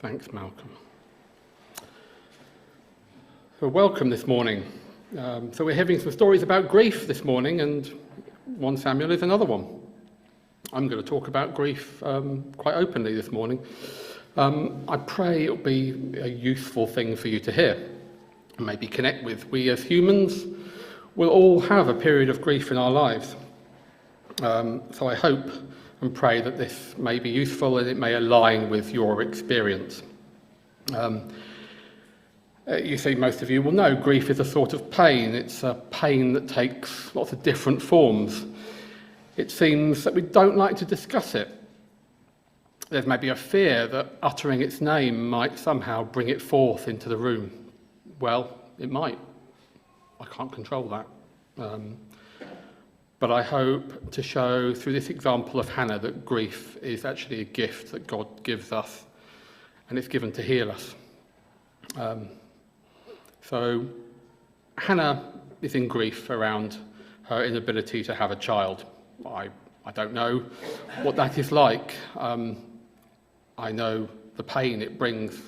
Thanks, Malcolm. So welcome this morning. So we're having some stories about grief this morning, and 1 Samuel is another one. I'm going to talk about grief quite openly this morning. I pray it'll be a useful thing for you to hear and maybe connect with. We as humans will all have a period of grief in our lives. So I hope and pray that this may be useful and it may align with your experience. You see, most of you will know grief is a sort of pain. It's a pain that takes lots of different forms. It seems that we don't like to discuss it. There's maybe a fear that uttering its name might somehow bring it forth into the room. Well, it might. I can't control that. But I hope to show through this example of Hannah that grief is actually a gift that God gives us, and it's given to heal us. So Hannah is in grief around her inability to have a child. I don't know what that is like. I know the pain it brings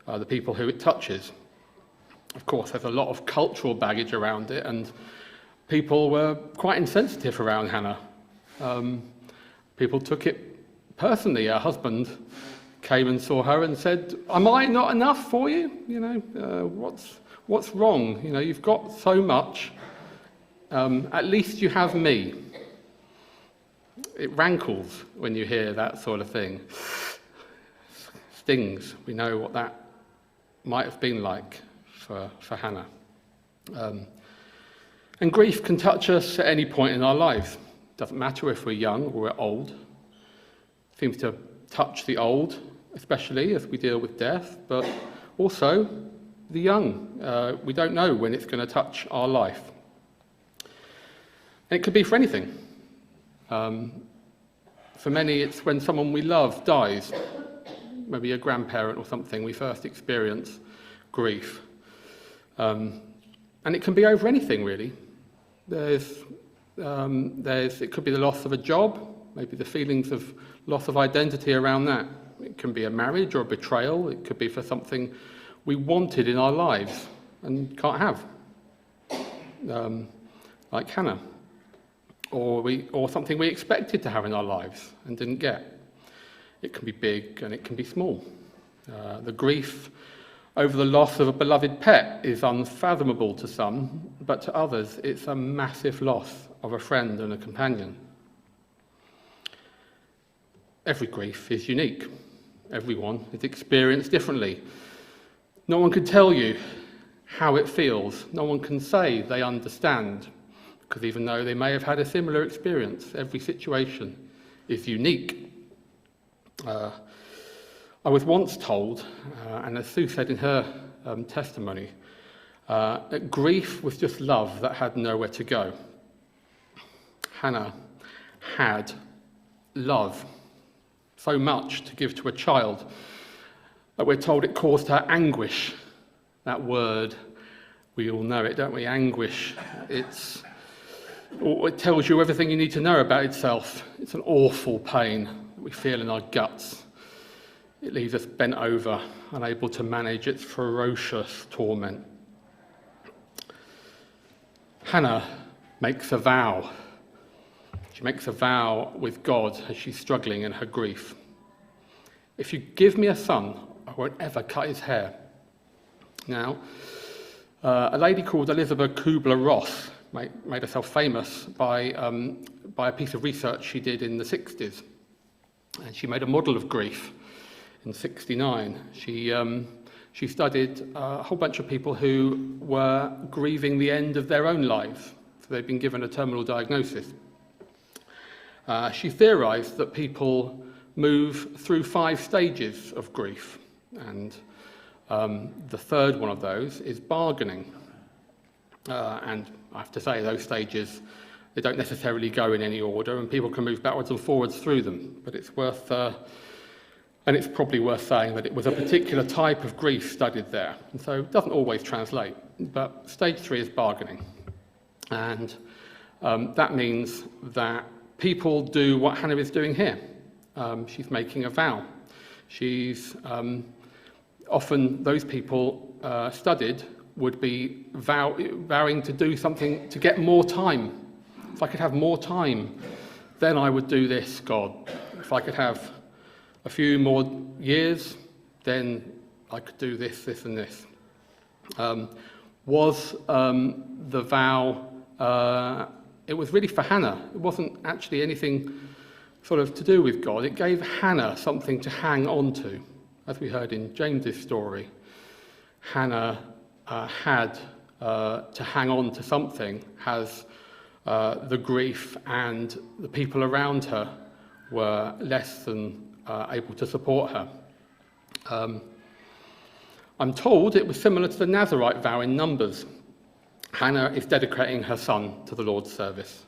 the people who it touches. Of course, there's a lot of cultural baggage around it, and people were quite insensitive around Hannah. People took it personally. Her husband came and saw her and said, "Am I not enough for you? You know, what's wrong? You know, you've got so much. At least you have me." It rankles when you hear that sort of thing. Stings. We know what that might have been like for Hannah. And grief can touch us at any point in our lives. Doesn't matter if we're young or we're old. It seems to touch the old, especially as we deal with death, but also the young. We don't know when it's going to touch our life. And it could be for anything. For many, it's when someone we love dies. Maybe a grandparent or something, we first experience grief. And it can be over anything, really. It could be the loss of a job, maybe the feelings of loss of identity around that. It can be a marriage or a betrayal. It could be for something we wanted in our lives and can't have, like Hannah, or something we expected to have in our lives and didn't get. It can be big and it can be small. The grief over the loss of a beloved pet is unfathomable to some, but to others it's a massive loss of a friend and a companion. Every grief is unique. Everyone is experienced differently. No one can tell you how it feels. No one can say they understand, because even though they may have had a similar experience, every situation is unique. I was once told, and as Sue said in her testimony, that grief was just love that had nowhere to go. Hannah had love, so much to give to a child that we're told it caused her anguish. That word, we all know it, don't we? Anguish. It tells you everything you need to know about itself. It's an awful pain that we feel in our guts. It leaves us bent over, unable to manage its ferocious torment. Hannah makes a vow. She makes a vow with God as she's struggling in her grief. "If you give me a son, I won't ever cut his hair." Now, a lady called Elizabeth Kubler-Ross made herself famous by a piece of research she did in the 60s. And she made a model of grief in 1969. She studied a whole bunch of people who were grieving the end of their own lives. So they'd been given a terminal diagnosis. She theorized that people move through 5 stages of grief, and the third one of those is bargaining. And I have to say, those stages, they don't necessarily go in any order, and people can move backwards and forwards through them. But it's worth, and it's probably worth saying that it was a particular type of grief studied there, and so it doesn't always translate. But stage 3 is bargaining, and that means that people do what Hannah is doing here. She's making a vow. She's often those people studied would be vowing to do something to get more time. If I could have more time, then I would do this, God. If I could have a few more years, then I could do this, this, and this. Was the vow, it was really for Hannah. It wasn't actually anything sort of to do with God. It gave Hannah something to hang on to. As we heard in James's story, Hannah had to hang on to something, as the grief and the people around her were less than able to support her. I'm told it was similar to the Nazarite vow in Numbers. Hannah is dedicating her son to the Lord's service.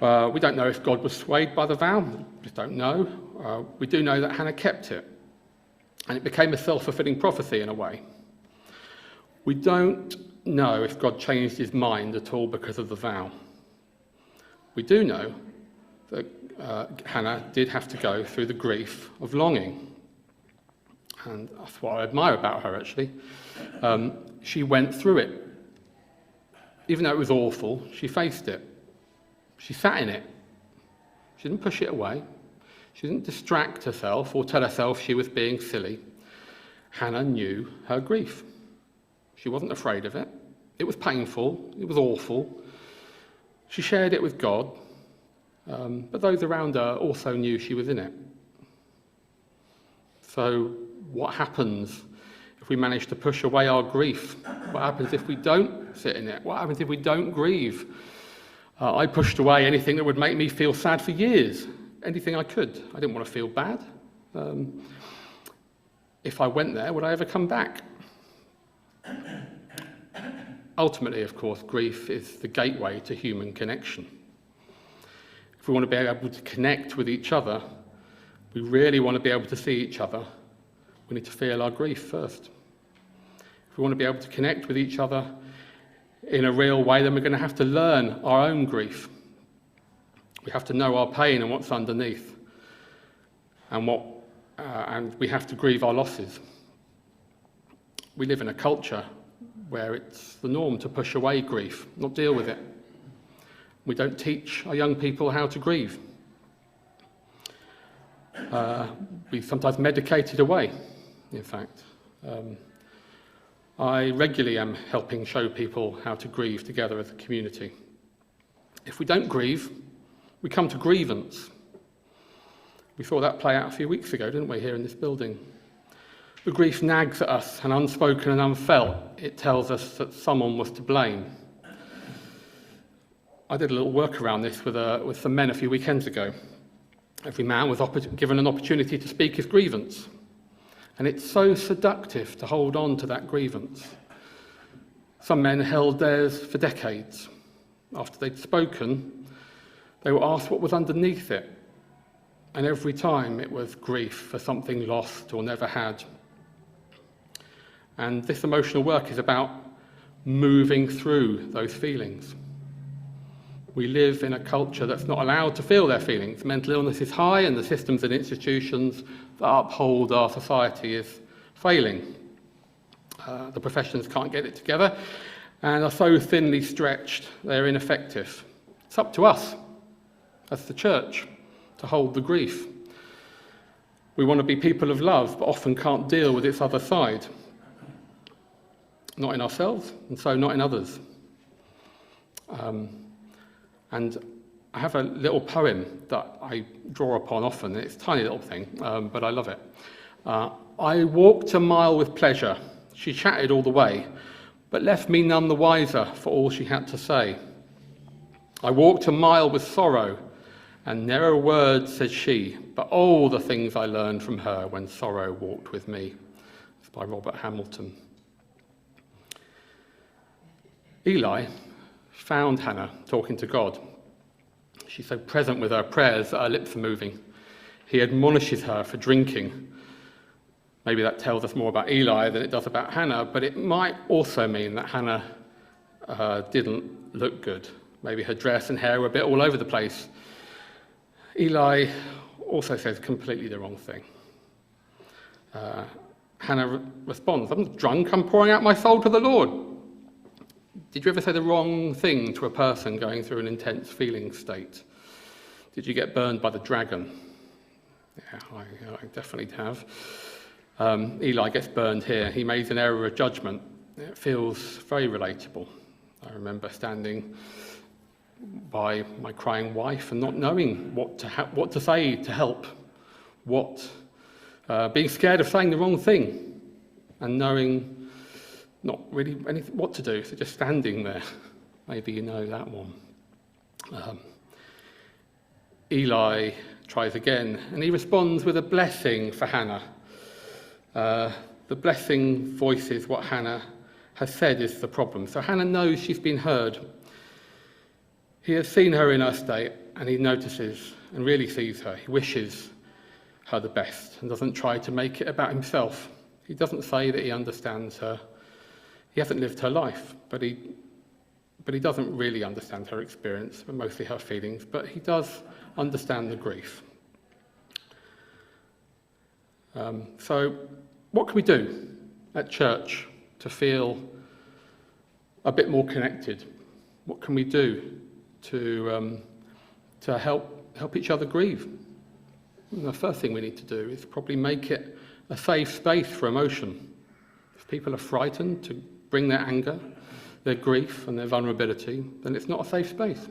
We don't know if God was swayed by the vow. We just don't know. We do know that Hannah kept it, and it became a self-fulfilling prophecy in a way. We don't know if God changed his mind at all because of the vow. We do know that Hannah did have to go through the grief of longing. And that's what I admire about her, actually. She went through it. Even though it was awful, she faced it. She sat in it. She didn't push it away. She didn't distract herself or tell herself she was being silly. Hannah knew her grief. She wasn't afraid of it. It was painful. It was awful. She shared it with God. But those around her also knew she was in it. So what happens if we manage to push away our grief? What happens if we don't sit in it? What happens if we don't grieve? I pushed away anything that would make me feel sad for years, anything I could. I didn't want to feel bad. If I went there, would I ever come back? Ultimately, of course, grief is the gateway to human connection. If we want to be able to connect with each other, we really want to be able to see each other, we need to feel our grief first. If we want to be able to connect with each other in a real way, then we're going to have to learn our own grief. We have to know our pain and what's underneath, and we have to grieve our losses. We live in a culture where it's the norm to push away grief, not deal with it. We don't teach our young people how to grieve. We sometimes medicate it away, in fact. I regularly am helping show people how to grieve together as a community. If we don't grieve, we come to grievance. We saw that play out a few weeks ago, didn't we, here in this building? The grief nags at us, and unspoken and unfelt, it tells us that someone was to blame. I did a little work around this with some men a few weekends ago. Every man was given an opportunity to speak his grievance. And it's so seductive to hold on to that grievance. Some men held theirs for decades. After they'd spoken, they were asked what was underneath it. And every time it was grief for something lost or never had. And this emotional work is about moving through those feelings. We live in a culture that's not allowed to feel their feelings. Mental illness is high, and the systems and institutions that uphold our society is failing. The professions can't get it together and are so thinly stretched they're ineffective. It's up to us, as the church, to hold the grief. We want to be people of love, but often can't deal with its other side. Not in ourselves, and so not in others. And I have a little poem that I draw upon often. It's a tiny little thing, but I love it. I walked a mile with pleasure. She chatted all the way, but left me none the wiser for all she had to say. I walked a mile with sorrow, and ne'er a word said she, but all the things I learned from her when sorrow walked with me. It's by Robert Hamilton. Eli found Hannah talking to God. She's so present with her prayers that her lips are moving. He admonishes her for drinking. Maybe that tells us more about Eli than it does about Hannah, but it might also mean that Hannah didn't look good. Maybe her dress and hair were a bit all over the place. Eli also says completely the wrong thing. Hannah responds, I'm not drunk, I'm pouring out my soul to the Lord. Did you ever say the wrong thing to a person going through an intense feeling state? Did you get burned by the dragon? Yeah, I definitely have. Eli gets burned here. He made an error of judgment. It feels very relatable. I remember standing by my crying wife and not knowing what to say to help, being scared of saying the wrong thing and knowing not really what to do, so just standing there. Maybe you know that one. Eli tries again, and he responds with a blessing for Hannah. The blessing voices what Hannah has said is the problem. So Hannah knows she's been heard. He has seen her in her state, and he notices and really sees her. He wishes her the best and doesn't try to make it about himself. He doesn't say that he understands her. He hasn't lived her life, but he doesn't really understand her experience, but mostly her feelings, but he does understand the grief. So what can we do at church to feel a bit more connected? What can we do to help each other grieve? And the first thing we need to do is probably make it a safe space for emotion. If people are frightened to bring their anger, their grief and their vulnerability, then it's not a safe space.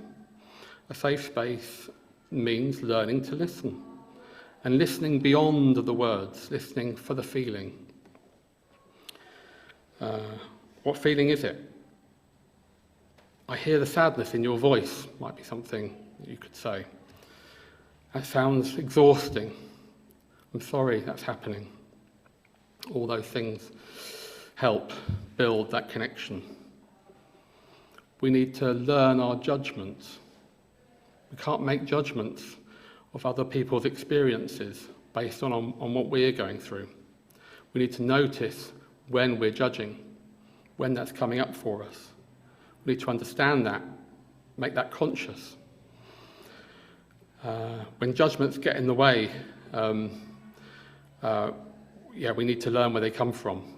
A safe space means learning to listen, and listening beyond the words, listening for the feeling. What feeling is it? I hear the sadness in your voice, might be something that you could say. That sounds exhausting. I'm sorry that's happening. All those things help build that connection. We need to learn our judgments. We can't make judgments of other people's experiences based on what we're going through. We need to notice when we're judging, when that's coming up for us. We need to understand that, make that conscious. When judgments get in the way, we need to learn where they come from.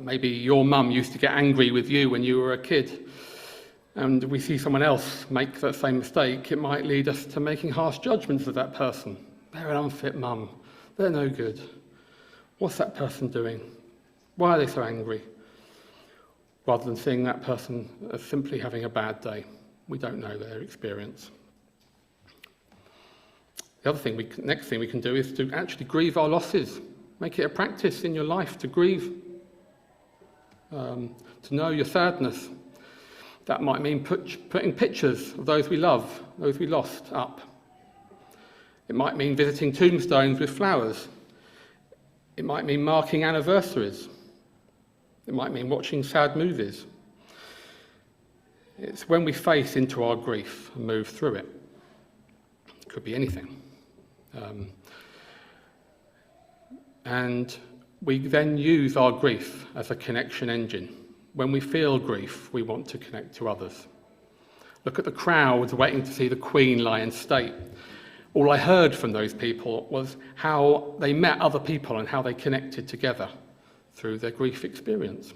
Maybe your mum used to get angry with you when you were a kid, and we see someone else make that same mistake. It might lead us to making harsh judgments of that person. They're an unfit mum. They're no good. What's that person doing? Why are they so angry? Rather than seeing that person as simply having a bad day. We don't know their experience. The next thing we can do is to actually grieve our losses. Make it a practice in your life to grieve, to know your sadness. That might mean putting pictures of those we love, those we lost, up. It might mean visiting tombstones with flowers. It might mean marking anniversaries. It might mean watching sad movies. It's when we face into our grief and move through it. It could be anything. And we then use our grief as a connection engine. When we feel grief, we want to connect to others. Look at the crowds waiting to see the Queen lie in state. All I heard from those people was how they met other people and how they connected together through their grief experience.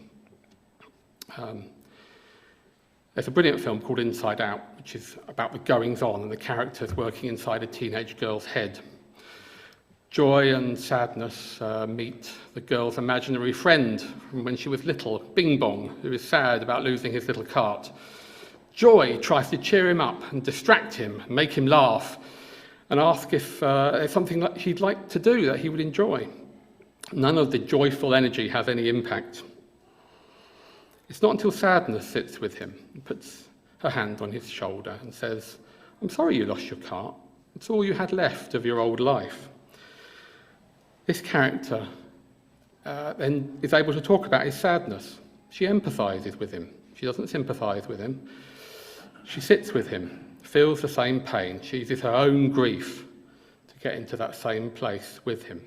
There's a brilliant film called Inside Out, which is about the goings-on and the characters working inside a teenage girl's head. Joy and sadness meet the girl's imaginary friend from when she was little, Bing Bong, who is sad about losing his little cart. Joy tries to cheer him up and distract him, make him laugh, and ask if there's something that he'd like to do that he would enjoy. None of the joyful energy has any impact. It's not until sadness sits with him and puts her hand on his shoulder and says, I'm sorry you lost your cart. It's all you had left of your old life. This character then is able to talk about his sadness. She empathises with him. She doesn't sympathise with him. She sits with him, feels the same pain. She uses her own grief to get into that same place with him.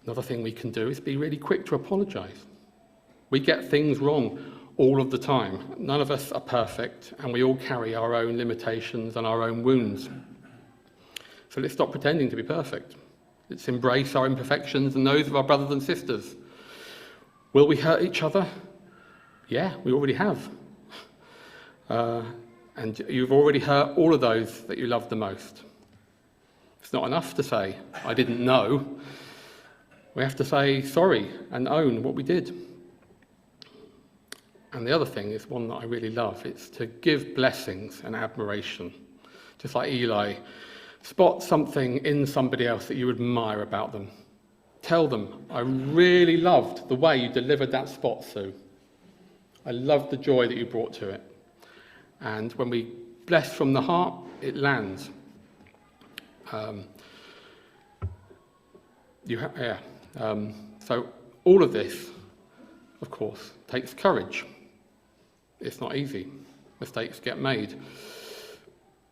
Another thing we can do is be really quick to apologise. We get things wrong all of the time. None of us are perfect, and we all carry our own limitations and our own wounds. So let's stop pretending to be perfect. It's embrace our imperfections and those of our brothers and sisters. Will we hurt each other? Yeah, we already have. And you've already hurt all of those that you love the most. It's not enough to say, I didn't know. We have to say sorry and own what we did. And the other thing is one that I really love. It's to give blessings and admiration. Just like Eli, spot something in somebody else that you admire about them. Tell them, I really loved the way you delivered that spot, Sue. I loved the joy that you brought to it. And when we bless from the heart, it lands. So all of this, of course, takes courage. It's not easy. Mistakes get made.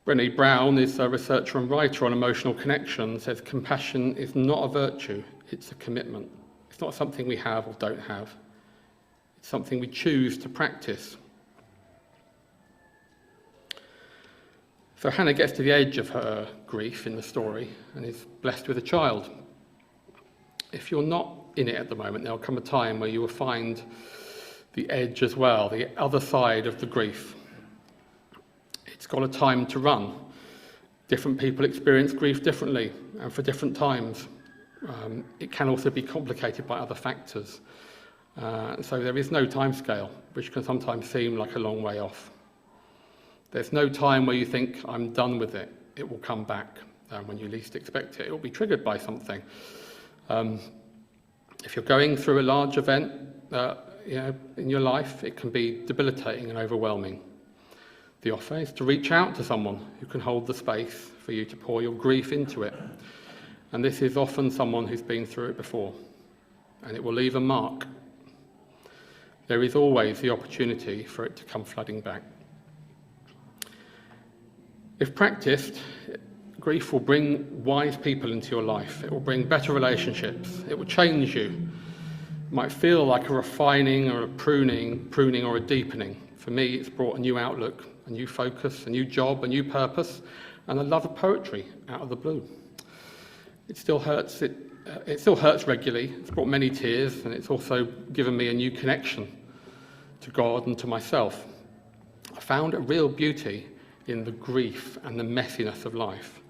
Brené Brown is a researcher and writer on emotional connection, says compassion is not a virtue, it's a commitment. It's not something we have or don't have. It's something we choose to practice. So Hannah gets to the edge of her grief in the story and is blessed with a child. If you're not in it at the moment, there'll come a time where you will find the edge as well, the other side of the grief. It's got a time to run. Different people experience grief differently and for different times. It can also be complicated by other factors. So there is no time scale, which can sometimes seem like a long way off. There's no time where you think, I'm done with it. It will come back when you least expect it. It will be triggered by something. If you're going through a large event in your life, it can be debilitating and overwhelming. The offer is to reach out to someone who can hold the space for you to pour your grief into it. And this is often someone who's been through it before, and it will leave a mark. There is always the opportunity for it to come flooding back. If practiced, grief will bring wise people into your life. It will bring better relationships. It will change you. It might feel like a refining or a pruning or a deepening. For me, it's brought a new outlook, a new focus, a new job, a new purpose, and a love of poetry out of the blue. It still hurts. It still hurts regularly. It's brought many tears, and it's also given me a new connection to God and to myself. I found a real beauty in the grief and the messiness of life.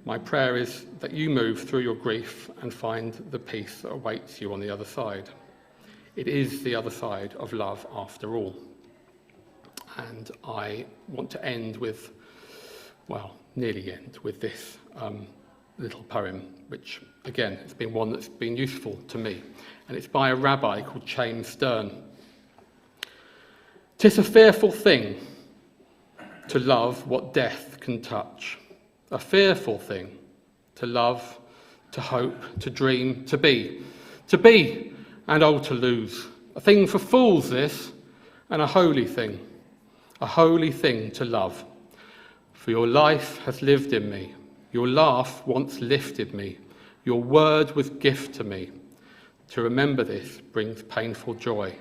My prayer is that you move through your grief and find the peace that awaits you on the other side. It is the other side of love after all. And I want to end with, nearly end with this little poem, which, again, has been one that's been useful to me. And it's by a rabbi called Chaim Stern. "'Tis a fearful thing to love what death can touch. A fearful thing to love, to hope, to dream, to be, and oh, to lose. A thing for fools this, and a holy thing to love. For your life has lived in me, your laugh once lifted me, your word was gift to me. To remember this brings painful joy.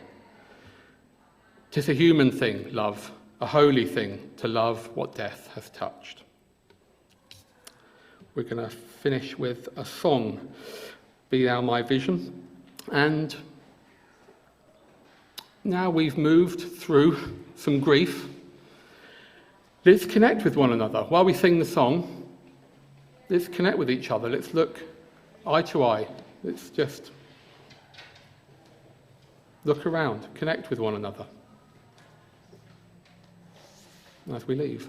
'Tis a human thing, love, a holy thing to love what death has touched." We're going to finish with a song, "Be Thou My Vision." And now we've moved through some grief, let's connect with one another. While we sing the song, let's connect with each other. Let's look eye to eye. Let's just look around, connect with one another as we leave.